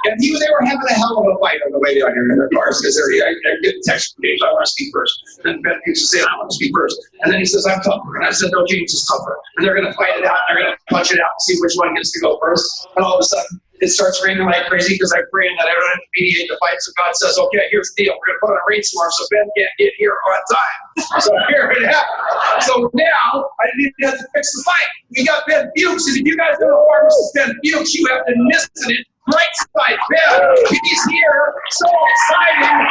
And they were having a hell of a fight on the way down here in their cars because I get a text from James, I want to speak first. And Ben Fuchs is saying, I want to speak first. And then he says, I'm tougher. And I said, no, James is tougher. And they're going to fight it out. And they're going to punch it out and see which one gets to go first. And all of a sudden, it starts raining like crazy because I'm praying that I don't have to mediate the fight. So God says, okay, here's the deal. We're going to put on a rainstorm so Ben can't get here on time. So here it happened. So now I didn't even have to fix the fight. We got Ben Fuchs. And if you guys know the pharmacist Ben Fuchs, you have to listen it. Great side, Ben. He's here. So exciting.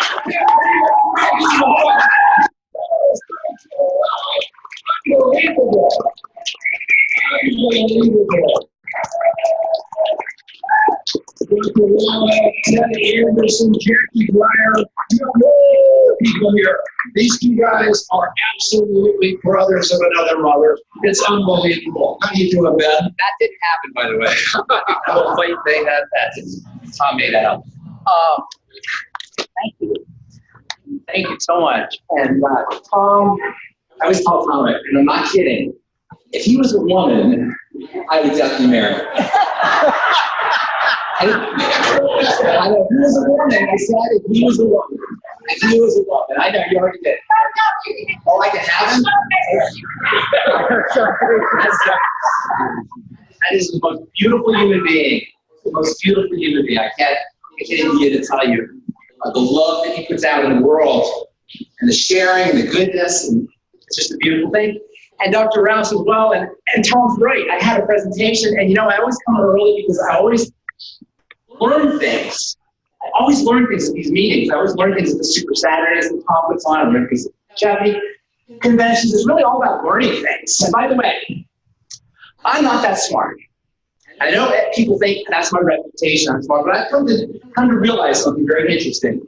Unbelievable. Unbelievable. Ted Anderson, Jackie Breyer, people here. These two guys are absolutely brothers of another mother. It's unbelievable. How do you do it, Ben? That didn't happen, by the way. The whole fight thing, Tom made that up. Thank you. Thank you so much. And Tom, I always tell Tom, and I'm not kidding, if he was a woman, I would definitely marry him. I know, if he was a woman, I said if he was a woman. If he was a woman. I know, you already did. Oh, I can have him? That is the most beautiful human being. The most beautiful human being. I can't even begin to tell you the love that he puts out in the world and the sharing and the goodness. And it's just a beautiful thing. And Dr. Rouse as well. And Tom's right. I had a presentation, and I always come early because I always learn things. I always learn things at these meetings. I always learn things at the Super Saturdays that Tom puts on. I learn things at Japanese conventions. It's really all about learning things. And by the way, I'm not that smart. I know people think that's my reputation, I'm smart, but I've come to realize something very interesting.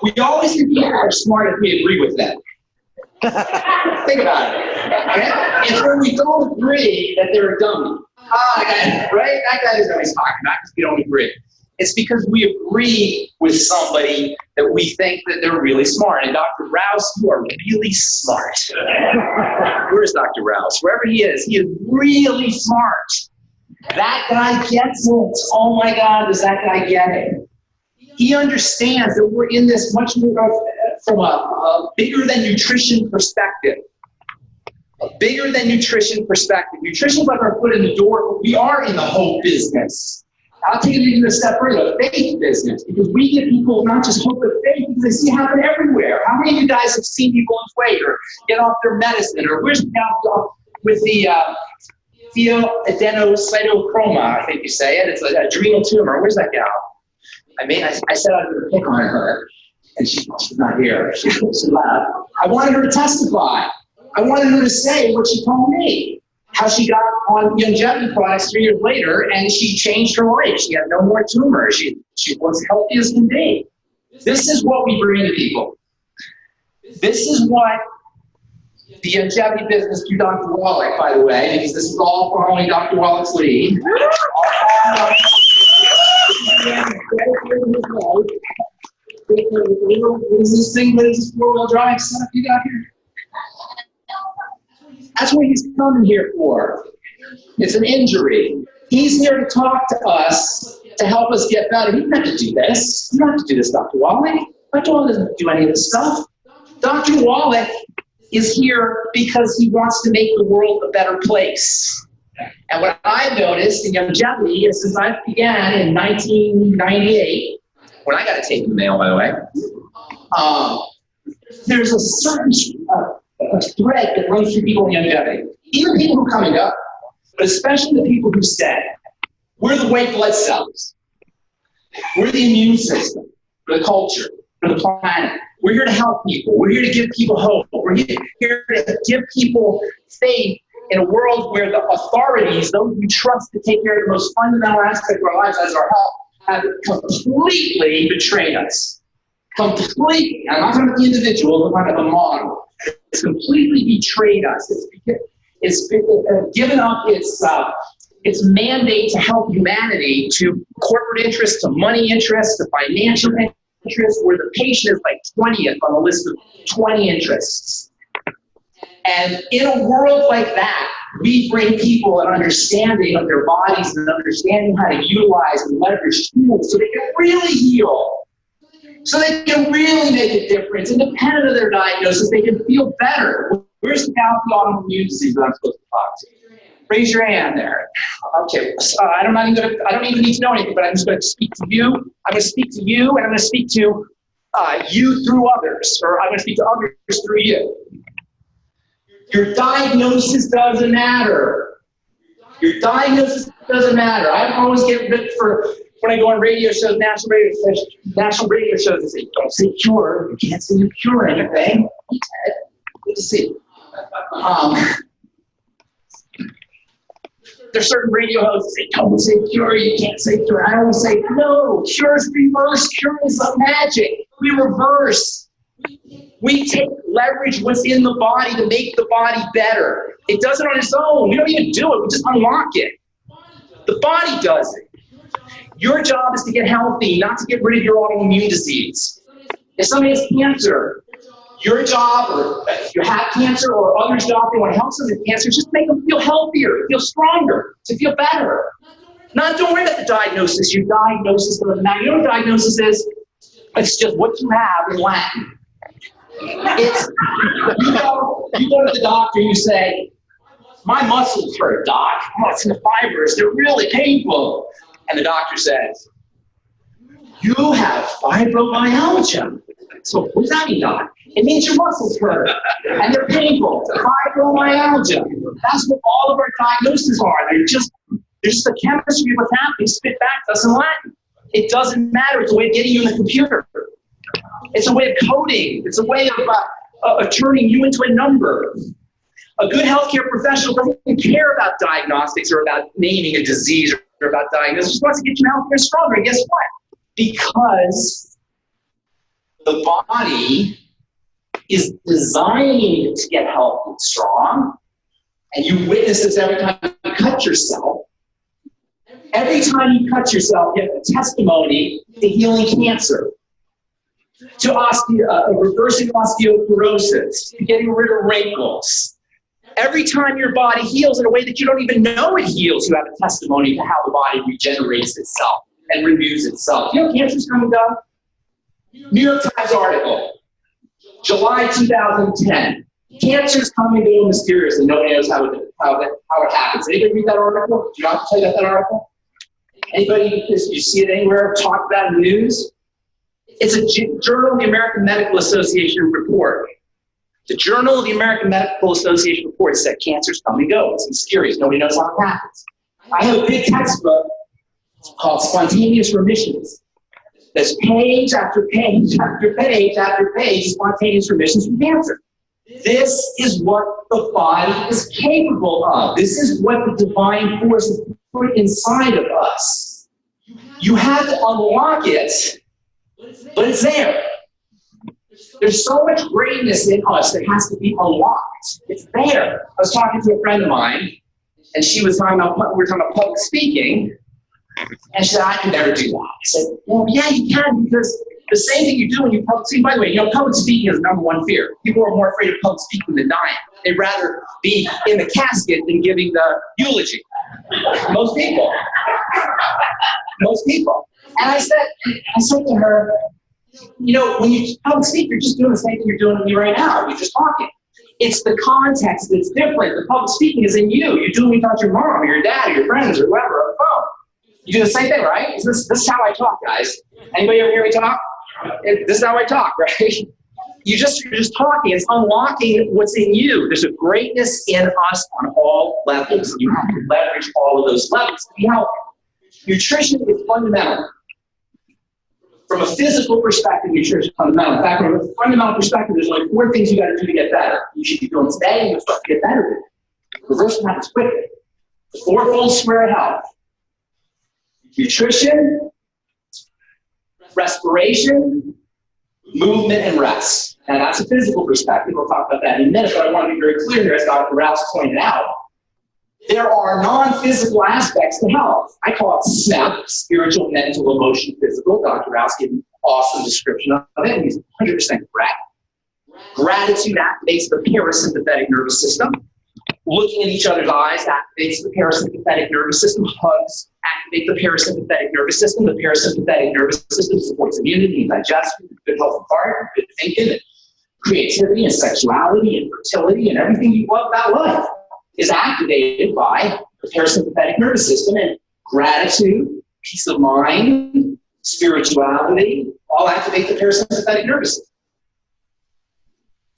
We always think people are smart if we agree with them. Think about it. Okay? It's when we don't agree that they're a dummy. That guy, right? That guy is always talking about because we don't agree. It's because we agree with somebody that we think that they're really smart. And Dr. Rouse, you are really smart. Where's Dr. Rouse? Wherever he is really smart. That guy gets it. Oh my God, does that guy get it? He understands that we're in this much more from a bigger than nutrition perspective. A bigger than nutrition perspective. Nutrition is like our foot in the door, but we are in the hope business. I'll take it even a step further, the faith business, because we give people not just hope but faith because they see it happen everywhere. How many of you guys have seen people lose weight or get off their medicine, or where's the guy with the adenocytochroma, I think you say it. It's an adrenal tumor. Where's that gal? I said I was going to pick on her, and she's not here. She laughed. I wanted her to testify. I wanted her to say what she told me, how she got on longevity products 3 years later, and she changed her life. She had no more tumors. She was healthy as can be. This is what we bring to people. This is what the longevity business through Dr. Wallach, by the way, because this is all following Dr. Wallach's lead. What is this thing? What is this four-wheel drive setup you got here? That's what he's coming here for. It's an injury. He's here to talk to us, to help us get better. He doesn't have to do this. You don't have to do this, Dr. Wallach. Dr. Wallach doesn't do any of this stuff. Dr. Wallach is here because he wants to make the world a better place. And what I've noticed in longevity is since I began in 1998, when I got a tape in the mail, by the way, there's a certain a thread that runs through people in longevity. Even people who come and go, but especially the people who stay. We're the white blood cells. We're the immune system, for the culture, for the planet. We're here to help people. We're here to give people hope. We're here to give people faith in a world where the authorities, those we trust to take care of the most fundamental aspect of our lives as our health, have completely betrayed us. Completely. I'm not talking about the individual, I'm talking about the model. It's completely betrayed us. It's given up its mandate to help humanity to corporate interests, to money interests, to financial interests, where the patient is like 20th on the list of 20 interests. And in a world like that, We bring people an understanding of their bodies and an understanding how to utilize and leverage tools so they can really heal. So they can really make a difference. Independent of their diagnosis, they can feel better. Where's the guy with the autoimmune disease that I'm supposed to talk to? Raise your hand there. Okay, I don't even need to know anything, but I'm just going to speak to you. I'm going to speak to you, and I'm going to speak to you through others, or I'm going to speak to others through you. Your diagnosis doesn't matter. Your diagnosis doesn't matter. I always get ripped for when I go on radio shows, national radio shows, they say, don't say cure. You can't say you cure anything. Okay. Good to see you. There's certain radio hosts that say, don't say cure, you can't say cure. I always say, no, cure is reverse. Cure is magic. We reverse. We take leverage what's in the body to make the body better. It does it on its own. We don't even do it. We just unlock it. The body does it. Your job is to get healthy, not to get rid of your autoimmune disease. If somebody has cancer, your job, or if you have cancer or others' job, they want to help someone with cancer, just make them feel healthier, feel stronger, to feel better. Don't worry about the diagnosis. Your diagnosis doesn't matter. You know what diagnosis is? It's just what you have in Latin. It's, you go to the doctor, you say, my muscles hurt, doc. Oh, it's in the fibers. They're really painful. And the doctor says, you have fibromyalgia. So what does that mean, doc? It means your muscles hurt and they're painful. Fibromyalgia. That's what all of our diagnoses are. They're just the chemistry of what's happening spit back to us in Latin. It doesn't matter. It's a way of getting you in the computer. It's a way of coding. It's a way of turning you into a number. A good healthcare professional doesn't care about diagnostics or about naming a disease or about diagnosis. Just wants to get you healthier and stronger. And guess what? Because the body is designed to get healthy and strong, and you witness this every time you cut yourself. Every time you cut yourself, you have a testimony to healing cancer, to reversing osteoporosis, to getting rid of wrinkles. Every time your body heals in a way that you don't even know it heals, you have a testimony to how the body regenerates itself and renews itself. You know cancer's come and go? New York Times article, July 2010. Cancer's coming and go mysteriously. Nobody knows how it happens. Anybody read that article? Do you have to tell you about that article? Anybody, you see it anywhere, talk about in the news? It's a Journal of the American Medical Association report. The Journal of the American Medical Association report said cancer's come and go. It's mysterious. Nobody knows how it happens. I have a big textbook called Spontaneous Remissions. There's page after page after page after page of spontaneous remissions from cancer. This is what the body is capable of. This is what the divine force has put inside of us. You have to unlock it, but it's there. There's so much greatness in us that has to be unlocked. It's there. I was talking to a friend of mine, and she was talking about, we were talking about public speaking, and she said, I could never do that. I said, well, yeah, you can, because the same thing you do when you public speak. By the way, you know, public speaking is the number one fear. People are more afraid of public speaking than dying. They'd rather be in the casket than giving the eulogy. Most people. Most people. And I said to her, you know, when you public speak, you're just doing the same thing you're doing with me right now. You're just talking. It's the context that's different. The public speaking is in you. You're doing it without your mom or your dad or your friends or whoever on the phone. You do the same thing, right? This is how I talk, guys. Anybody ever hear me talk? This is how I talk, right? You're just talking. It's unlocking what's in you. There's a greatness in us on all levels. You have to leverage all of those levels to be healthy. Nutrition is fundamental. From a physical perspective, nutrition is fundamental. In fact, from a fundamental perspective, there's only 4 things you got to do to get better. You should be doing today, and you'll start to get better. Reverse happens quickly. The 4-fold square of health. Nutrition, respiration, movement, and rest. Now, that's a physical perspective. We'll talk about that in a minute, but I want to be very clear here, as Dr. Rouse pointed out. There are non-physical aspects to health. I call it SNAP, spiritual, mental, emotional, physical. Dr. Rouse gave an awesome description of it. He's 100% correct. Gratitude activates the parasympathetic nervous system. Looking at each other's eyes activates the parasympathetic nervous system. Hugs activate the parasympathetic nervous system. The parasympathetic nervous system supports immunity and digestion, good health of heart, good thinking, and creativity and sexuality and fertility and everything you love about life is activated by the parasympathetic nervous system. And gratitude, peace of mind, spirituality, all activate the parasympathetic nervous system.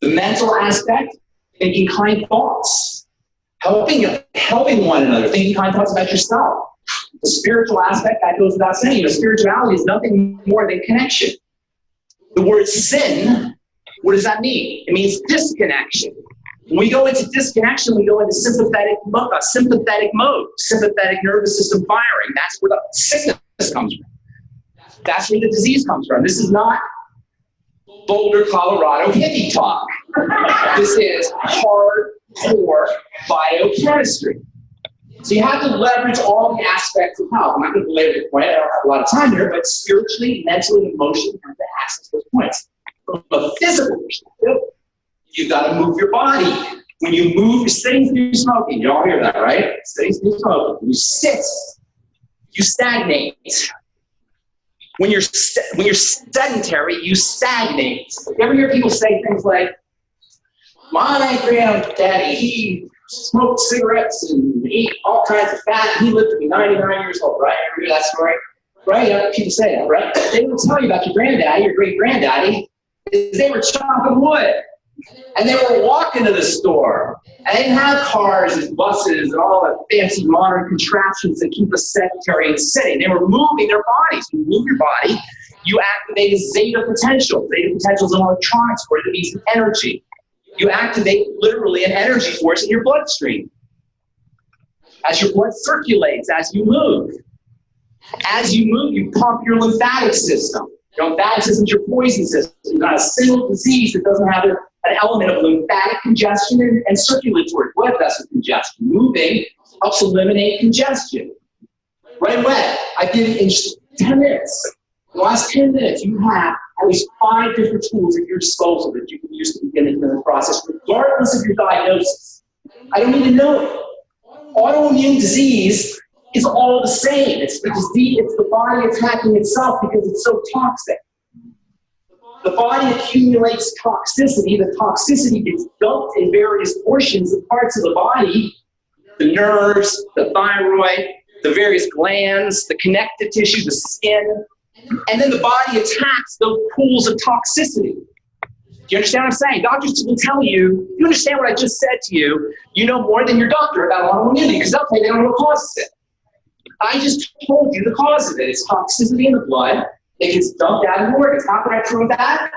The mental aspect, thinking kind thoughts, helping one another, thinking kind thoughts about yourself. The spiritual aspect, that goes without saying. Spirituality is nothing more than connection. The word sin, what does that mean? It means disconnection. When we go into disconnection, we go into sympathetic mode, sympathetic nervous system firing. That's where the sickness comes from. That's where the disease comes from. This is not Boulder, Colorado hippie talk. This is hardcore biochemistry. So you have to leverage all the aspects of health. I'm not going to belabor the point. I don't have a lot of time here, but spiritually, mentally, and emotionally, you have to access those points. From a physical perspective, you've got to move your body. When you move, you're sitting through smoking. You all hear that, right? Sitting through smoking. When you sit, you stagnate. When you're sedentary, you stagnate. You ever hear people say things like, my granddaddy, he smoked cigarettes and ate all kinds of fat, and he lived to be 99 years old, right? Ever hear that story? Right? Yeah, people say that, right? They will tell you about your granddaddy, your great-granddaddy, is they were chopping wood. And they were walking to the store. And they didn't have cars and buses and all the fancy modern contraptions that keep us sedentary and sitting. They were moving their bodies. When you move your body, you activate a zeta potential. Zeta potential is an electronics force that means energy. You activate literally an energy force in your bloodstream. As your blood circulates, as you move. As you move, you pump your lymphatic system. Your lymphatic system is your poison system. You've got a single disease that doesn't have an element of lymphatic congestion and circulatory blood vessel congestion. Moving helps eliminate congestion. Right away, I give in 10 minutes. In the last 10 minutes, you have at least 5 different tools at your disposal that you can use to begin the process, regardless of your diagnosis. I don't even know it. Autoimmune disease is all the same. It's the body attacking itself because it's so toxic. The body accumulates toxicity. The toxicity gets dumped in various portions and parts of the body, the nerves, the thyroid, the various glands, the connective tissue, the skin, and then the body attacks those pools of toxicity. Do you understand what I'm saying? Doctors will tell you, you understand what I just said to you, you know more than your doctor about autoimmunity because they'll tell you they don't know what causes it. I just told you the cause of it. It's toxicity in the blood. It gets dumped out in the organs. How can I prove that?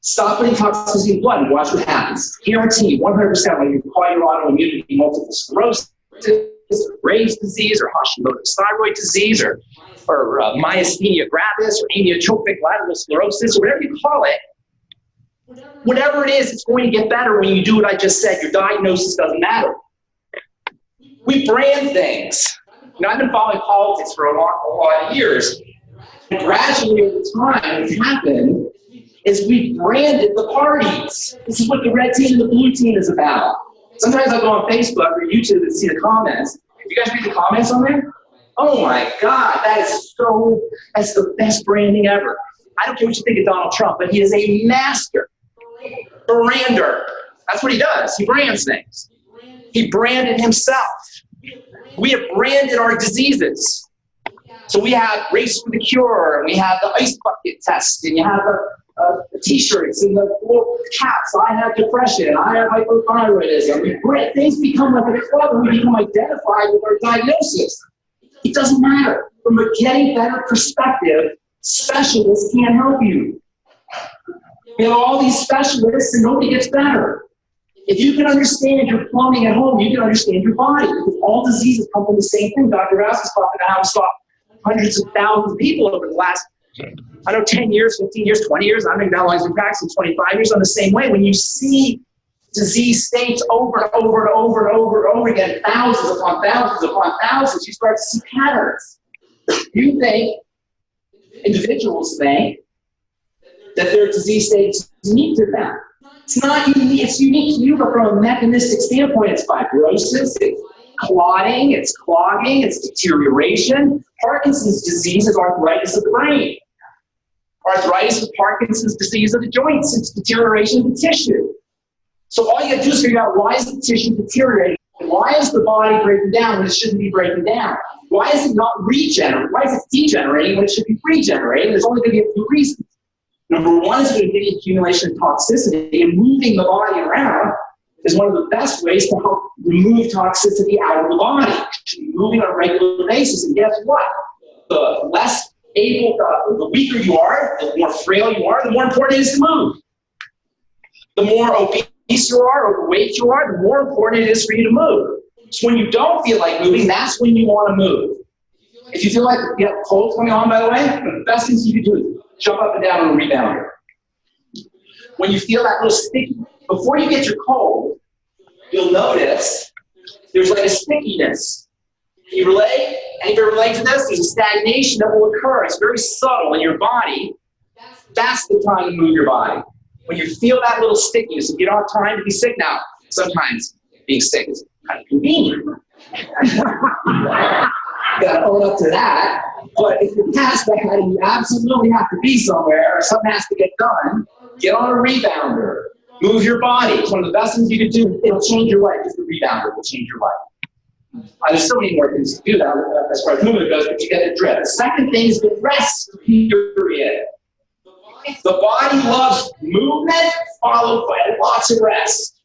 Stop putting toxicity in the blood and watch what happens. Guaranteed, 100% when you call your autoimmunity multiple sclerosis, Graves' disease, or Hashimoto's thyroid disease, or myasthenia gravis, or amyotrophic lateral sclerosis, or whatever you call it, whatever it is, it's going to get better when you do what I just said. Your diagnosis doesn't matter. We brand things. You know, I've been following politics for a lot of years. And gradually over time, what's happened is we branded the parties. This is what the red team and the blue team is about. Sometimes I go on Facebook or YouTube and see the comments. Do you guys read the comments on there? Oh my God, that's the best branding ever. I don't care what you think of Donald Trump, but he is a master brander. That's what he does. He brands things. He branded himself. We have branded our diseases. So we have Race for the Cure, and we have the ice bucket test, and you have the t-shirts and the caps. I have depression, and I have hypothyroidism. Things become like a club, and we become identified with our diagnosis. It doesn't matter. From a getting better perspective, specialists can't help you. You have all these specialists, and nobody gets better. If you can understand your plumbing at home, you can understand your body, because all diseases come from the same thing. Dr. Rouse is talking about how we saw hundreds of thousands of people over the last, 10 years, 15 years, 20 years. I don't know how long he's been practicing, 25 years on the same way. When you see disease states over and over and over and over and over again, thousands upon thousands upon thousands, you start to see patterns. You think, individuals think, that their disease states unique to them. It's not unique, it's unique to you, but from a mechanistic standpoint, it's fibrosis, it's clotting, it's clogging, it's deterioration. Parkinson's disease is arthritis of the brain. Arthritis is Parkinson's disease of the joints. It's deterioration of the tissue. So all you have to do is figure out, why is the tissue deteriorating? Why is the body breaking down when it shouldn't be breaking down? Why is it not regenerating? Why is it degenerating when it should be regenerating? There's only going to be a few reasons. Number one is going to be the accumulation of toxicity, and moving the body around is one of the best ways to help remove toxicity out of the body. You should be moving on a regular basis, and guess what? The less able, the weaker you are, the more frail you are, the more important it is to move. The more obese you are, overweight you are, the more important it is for you to move. So when you don't feel like moving, that's when you want to move. If you feel like you have cold coming on, by the way, the best things you can do is jump up and down on a rebounder. When you feel that little sticky, before you get your cold, you'll notice there's like a stickiness. Can you relate? Anybody relate to this? There's a stagnation that will occur. It's very subtle in your body. That's the time to move your body. When you feel that little stickiness, if you don't have time to be sick now, sometimes being sick is kind of convenient. You gotta own up to that. But if you're past that and you absolutely have to be somewhere or something has to get done, get on a rebounder. Move your body. It's one of the best things you can do. It'll change your life. Just a rebounder will change your life. There's so many more things to do that as far as movement goes, but you get the drift. The second thing is the rest period. The body loves movement followed by lots of rest.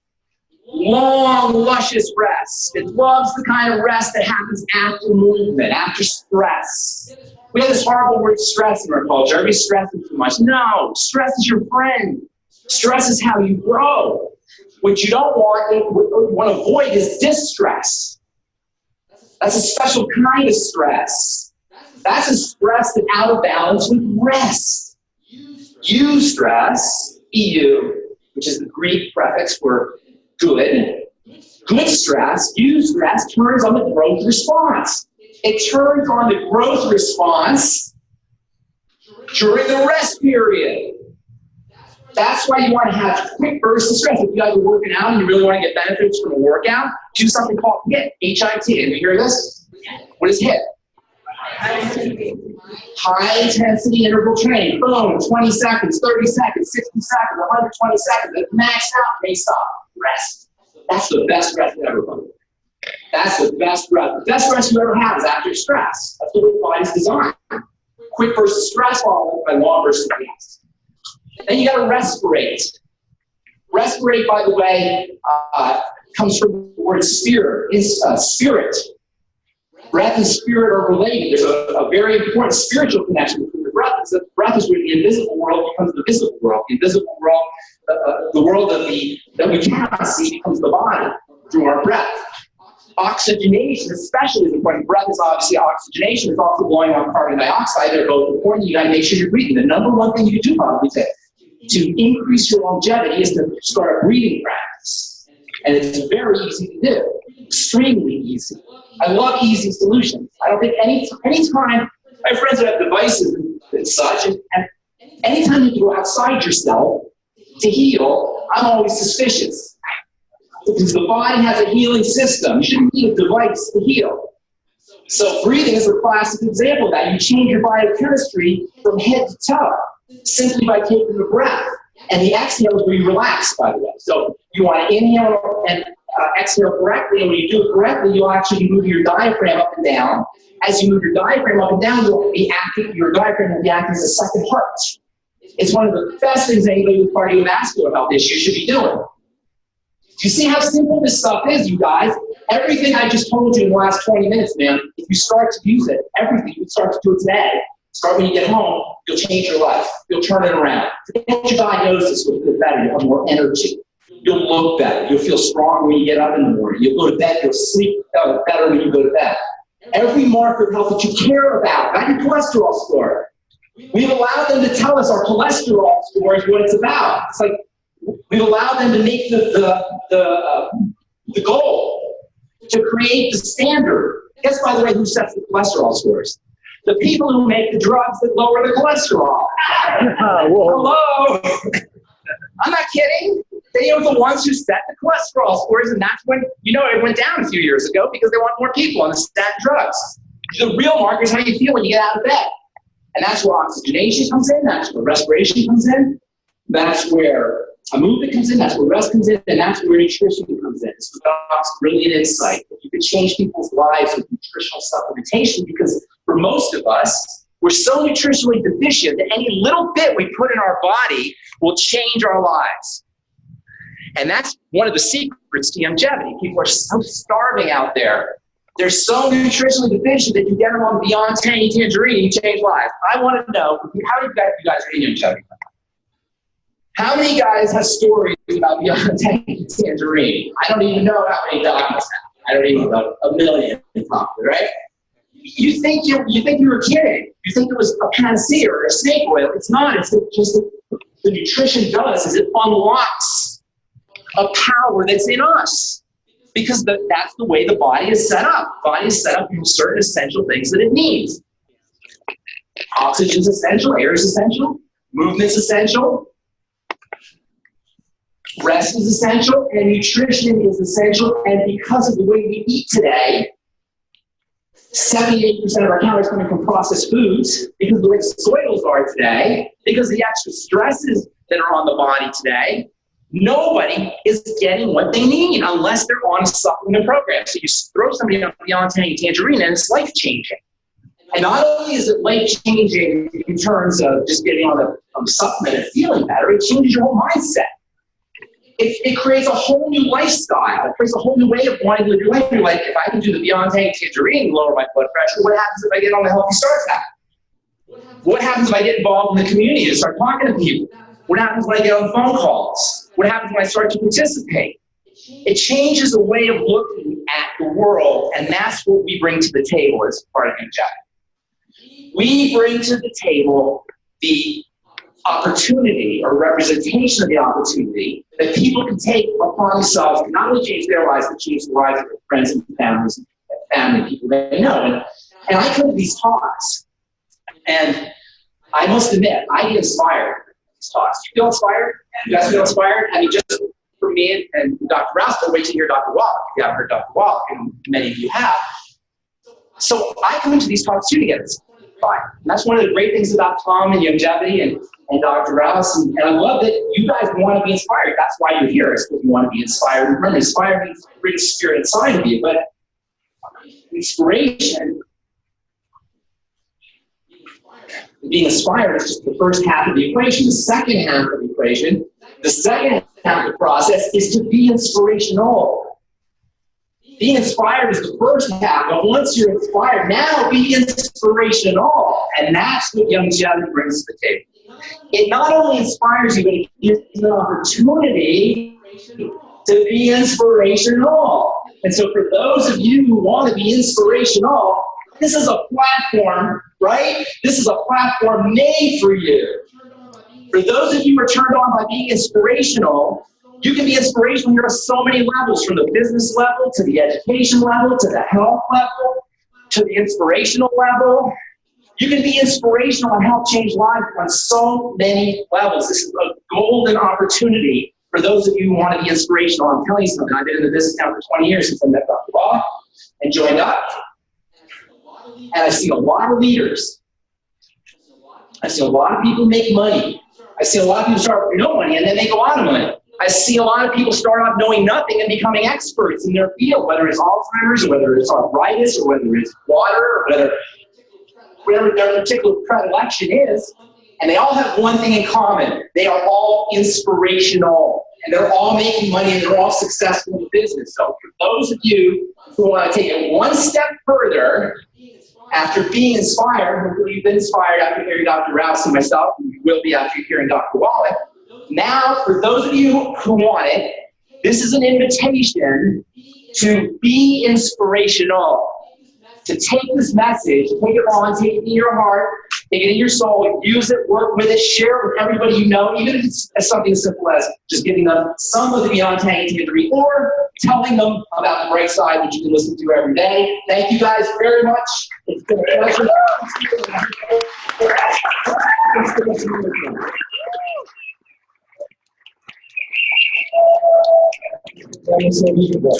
Long, luscious rest. It loves the kind of rest that happens after movement, after stress. We have this horrible word stress in our culture. Everybody's stressing too much. No, stress is your friend. Stress is how you grow. What you don't want to avoid is distress. That's a special kind of stress. That's a stress that's out of balance with rest. Eustress, EU, which is the Greek prefix for good. Good stress, eustress, turns on the growth response. It turns on the growth response during the rest period. That's why you want to have quick bursts of stress. If you guys are working out and you really want to get benefits from a workout, do something called HIIT, H-I-T. Have you heard of this? What is HIIT? High intensity interval training. Boom, 20 seconds, 30 seconds, 60 seconds, 120 seconds. If max out, may stop. Rest. That's the best rest ever, buddy. That's the best rest. The best rest you ever have is after stress. That's the way the body's designed. Quick bursts of stress followed by long bursts of rest. Then you got to respirate. Respirate, by the way, comes from the word spirit. It's spirit. Breath and spirit are related. There's a very important spiritual connection between the breath. The breath is where the invisible world becomes the visible world. The invisible world, the world that we cannot see, becomes the body through our breath. Oxygenation especially is important. Breath is obviously oxygenation. It's also blowing out carbon dioxide. They're both important. You got to make sure you're breathing. The number one thing you can do, probably, to increase your longevity is to start a breathing practice. And it's very easy to do. Extremely easy. I love easy solutions. I don't think anytime, my friends that have devices and such, and anytime you go outside yourself to heal, I'm always suspicious. Because the body has a healing system. You shouldn't need a device to heal. So breathing is a classic example of that. You change your biochemistry from head to toe simply by taking the breath. And the exhale is where you relax, by the way. So you want to inhale and exhale correctly, and when you do it correctly, you'll actually move your diaphragm up and down. As you move your diaphragm up and down, your diaphragm will be acting as a second heart. It's one of the best things anybody with cardiovascular health issues should be doing. Do you see how simple this stuff is, you guys? Everything I just told you in the last 20 minutes, man, if you start to use it, everything, you start to do it today, start when you get home, you'll change your life. You'll turn it around. Forget your diagnosis, you'll feel better. You'll have more energy. You'll look better. You'll feel stronger when you get up in the morning. You'll go to bed. You'll sleep better when you go to bed. Every marker of health that you care about, not your cholesterol score. We've allowed them to tell us our cholesterol score is what it's about. It's like we've allowed them to make the goal, to create the standard. Guess, by the way, who sets the cholesterol scores? The people who make the drugs that lower the cholesterol. Hello. I'm not kidding. They are the ones who set the cholesterol scores, and that's when, it went down a few years ago because they want more people on the statin drugs. The real marker is how you feel when you get out of bed. And that's where oxygenation comes in, that's where respiration comes in, that's where a movement comes in, that's where rest comes in, and that's where nutrition comes in. This was Doc's brilliant insight. You could change people's lives with nutritional supplementation, because for most of us, we're so nutritionally deficient that any little bit we put in our body will change our lives. And that's one of the secrets to longevity. People are so starving out there. They're so nutritionally deficient that you get them on Beyond Tangy Tangerine, you change lives. I want to know, how many of you guys are eating longevity? How many guys have stories about Beyond Tangy Tangerine? I don't even know how many dogs have. I don't even know, 1 million probably, right? You think you were kidding. You think it was a panacea or a snake oil. It's not. It's just the nutrition does is it unlocks a power that's in us, because that's the way the body is set up. The body is set up for certain essential things that it needs. Oxygen's essential, air is essential, movement's essential, rest is essential, and nutrition is essential. And because of the way we eat today, 78% of our calories coming from processed foods, because of the way soils are today, because of the extra stresses that are on the body today, nobody is getting what they need unless they're on a supplement program. So you throw somebody on Beyond Tangy Tangerine and it's life-changing. And not only is it life-changing in terms of just getting on a supplement and feeling better, it changes your whole mindset. It creates a whole new lifestyle. It creates a whole new way of wanting to live your life. You're like, if I can do the Beyond Tangy Tangerine and lower my blood pressure, what happens if I get on the Healthy Start app? What happens if I get involved in the community and start talking to people? What happens when I get on phone calls? What happens when I start to participate? It changes the way of looking at the world, and that's what we bring to the table as part of longevity. We bring to the table the opportunity or representation of the opportunity that people can take upon themselves to not only change their lives, but change the lives of their friends and families and family people they know. And I come to these talks, and I must admit, I get inspired by these talks. You feel inspired? You guys feel inspired? I mean, just for me and Dr. Rouse, but wait to hear Dr. Wallach. If you haven't heard Dr. Wallach, and many of you have. So I come into these talks too to get inspired. And that's one of the great things about Tom and longevity and Dr. Rouse. And I love that you guys want to be inspired. That's why you're here, is because you want to be inspired. Remember, inspired means to bring the spirit inside of you. But inspiration, being inspired is just the first half of the equation. The second half of the equation, the second half of the process is to be inspirational. Being inspired is the first half, but once you're inspired, now be inspirational. And that's what longevity brings to the table. It not only inspires you, but it gives you an opportunity to be inspirational. And so for those of you who want to be inspirational, this is a platform, right? This is a platform made for you. For those of you who are turned on by being inspirational, you can be inspirational here on so many levels, from the business level to the education level to the health level to the inspirational level. You can be inspirational and help change lives on so many levels. This is a golden opportunity for those of you who want to be inspirational. I'm telling you something. I've been in the business now for 20 years since I met Dr. Wallach and joined up. And I see a lot of leaders. I see a lot of people make money. I see a lot of people start with no money and then they go out of money. I see a lot of people start off knowing nothing and becoming experts in their field, whether it's Alzheimer's or whether it's arthritis or whether it's water or whatever their particular predilection is. And they all have one thing in common. They are all inspirational, and they're all making money, and they're all successful in business. So for those of you who want to take it one step further, after being inspired, hopefully you've been inspired after hearing Dr. Rouse and myself, and you will be after hearing Dr. Wallach. Now, for those of you who want it, this is an invitation to be inspirational, to take this message, take it on, take it in your heart, take it in your soul, use it, work with it, share it with everybody you know, even if it's something as simple as just giving them some of the Beyond Tangy Tangerine or telling them about the bright side that you can listen to every day. Thank you guys very much. It's been a pleasure. unbelievable.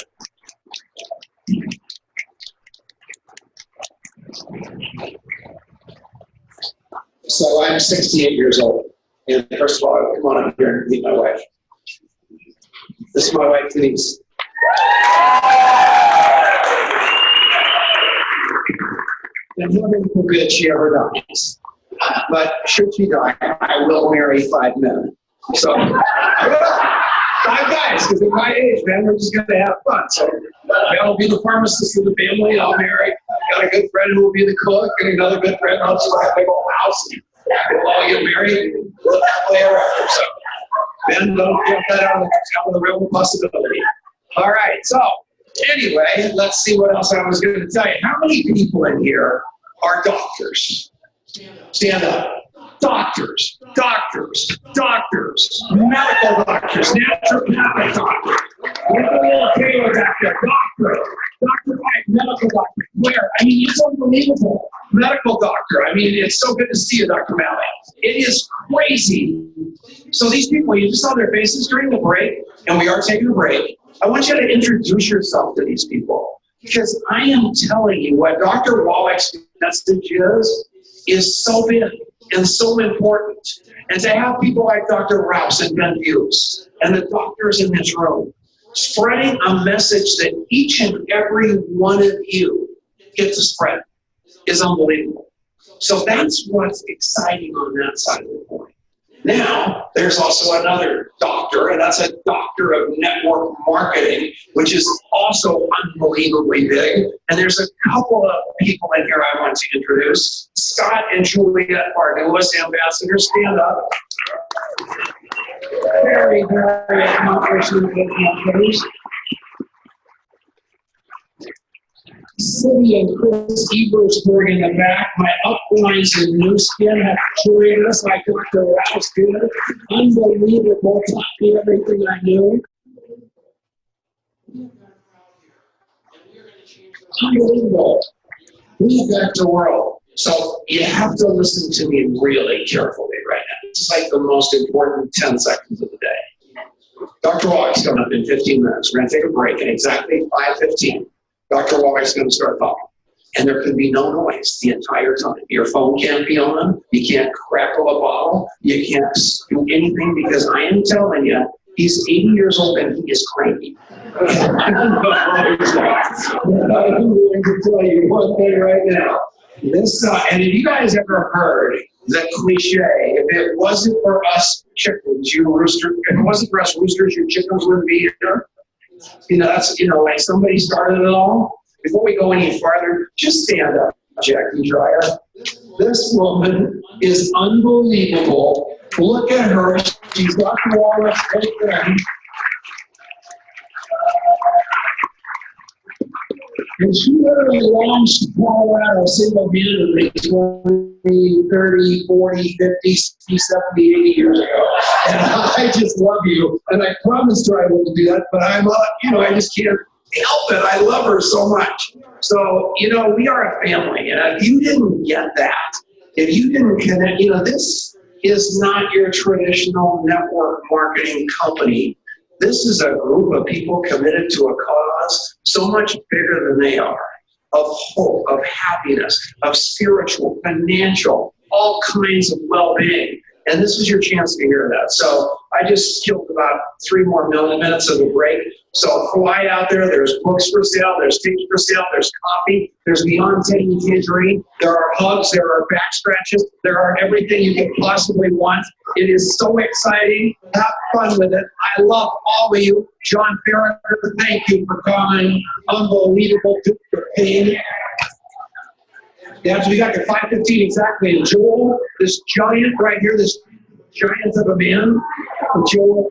So I'm 68 years old. And first of all, come on up here and meet my wife. This is my wife, Denise. And heaven forbid she ever dies. But should she die, I will marry 5 men. So, 5 guys, because at my age, man, we're just going to have fun. So, I'll be the pharmacist of the family. I'll marry. Got a good friend who will be the cook, and another good friend who will just have a big old house. We'll all get married and live happily ever after. So, men, don't get that out of the realm of possibility. All right, so anyway, let's see what else I was going to tell you. How many people in here are doctors? Stand up. Doctors, doctors, doctors, medical doctors, naturopathic doctors, rehabilitative doctor, Dr. Mike, medical doctor. Where? I mean, it's unbelievable. Medical doctor. I mean, it's so good to see you, Dr. Malley. It is crazy. So these people, you just saw their faces during the break, and we are taking a break. I want you to introduce yourself to these people, because I am telling you what Dr. Wallach's message is so big and so important. And to have people like Dr. Rouse and Ben Fuchs and the doctors in this room spreading a message that each and every one of you get to spread is unbelievable. So that's what's exciting on that side of the coin. Now, there's also another doctor, and that's a doctor of network marketing, which is also unbelievably big. And there's a couple of people in here I want to introduce. Scott and Juliet Bardulis, ambassadors, stand up. Very, very accomplished ambassadors. City and Chris Ebersberg in the back. My uplines in New Skin have joined us like Dr. Rouse did. Unbelievable. Taught me everything I knew. Unbelievable. We got the world. So you have to listen to me really carefully right now. This is like the most important 10 seconds of the day. Dr. Wallach's coming up in 15 minutes. We're going to take a break at exactly 5:15. Dr. Wallach's going to start talking. And there can be no noise the entire time. Your phone can't be on. You can't crackle a bottle. You can't do anything, because I am telling you, he's 80 years old and he is cranky. I'm going to tell you one thing right now. This, and have you guys ever heard the cliche, if it wasn't for us chickens, you rooster, if it wasn't for us roosters, your chickens wouldn't be here? You know, that's, like somebody started it all. Before we go any farther, just stand up, Jackie Dreyer. This woman is unbelievable. Look at her. She's Dr. Wallach right there. And she literally launched Colorado single-handedly 20, 30, 40, 50, 60, 70, 80 years ago. And I just love you. And I promised her I wouldn't do that, but I'm, I just can't help it. I love her so much. So, we are a family. And if you didn't get that, if you didn't connect, this is not your traditional network marketing company. This is a group of people committed to a cause so much bigger than they are, of hope, of happiness, of spiritual, financial, all kinds of well-being. And this is your chance to hear that. So I just killed about 3 more minutes of the break. So fly out there. There's books for sale. There's tickets for sale. There's coffee. There's beyond taking you can't drink. There are hugs. There are back scratches. There are everything you could possibly want. It is so exciting. Have fun with it. I love all of you. John Farragut, thank you for coming. Unbelievable pain. Yeah, so we got to 5:15 exactly. And Joel, this giant right here, this giant of a man, Joel